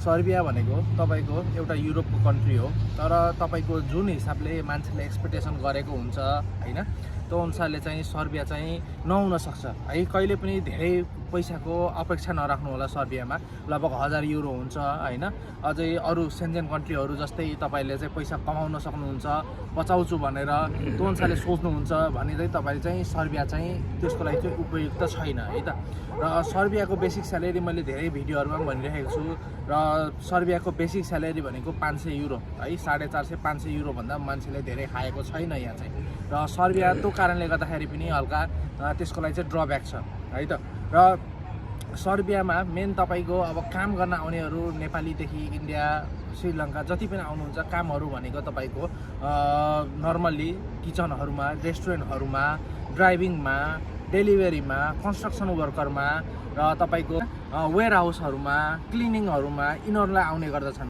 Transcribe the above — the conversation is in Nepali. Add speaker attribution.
Speaker 1: सर्बिया भनेको तपाईँको एउटा युरोपको कन्ट्री हो, तर तपाईँको जुन हिसाबले मान्छेले एक्सपेक्टेसन गरेको हुन्छ होइन, त्यो अनुसारले चाहिँ सर्बिया चाहिँ नहुन सक्छ है। कहिले पनि धेरै पैसाको अपेक्षा नराख्नु होला। सर्बियामा लगभग 1000 युरो हुन्छ होइन। अझै अरू सेन्जेन कन्ट्रीहरू जस्तै तपाईँले चाहिँ पैसा कमाउन सक्नुहुन्छ बचाउँछु भनेर त्यो अनुसारले सोच्नुहुन्छ भने चाहिँ तपाईँले चाहिँ सर्बिया चाहिँ त्यसको लागि चाहिँ उपयुक्त छैन है त। र सर्बियाको बेसिक स्यालेरी मैले धेरै भिडियोहरूमा पनि भनिरहेको छु, र सर्बियाको बेसिक स्यालेरी भनेको 500 युरो है। 450 500 युरो भन्दा मान्छेले धेरै खाएको छैन यहाँ चाहिँ। र सर्बिया त्यो कारणले गर्दाखेरि पनि हल्का त्यसको लागि चाहिँ ड्रब्याक छ है त। र सर्बियामा मेन तपाईँको अब काम गर्न आउनेहरू नेपालीदेखि इन्डिया श्रीलङ्का जति पनि आउनुहुन्छ, कामहरू भनेको तपाईँको नर्मल्ली किचनहरूमा, रेस्टुरेन्टहरूमा, ड्राइभिङमा, डेलिभरीमा, कन्स्ट्रक्सन वर्करमा र तपाईँको वेयर हाउसहरूमा, क्लिनिङहरूमा यिनीहरूलाई आउने गर्दछन्।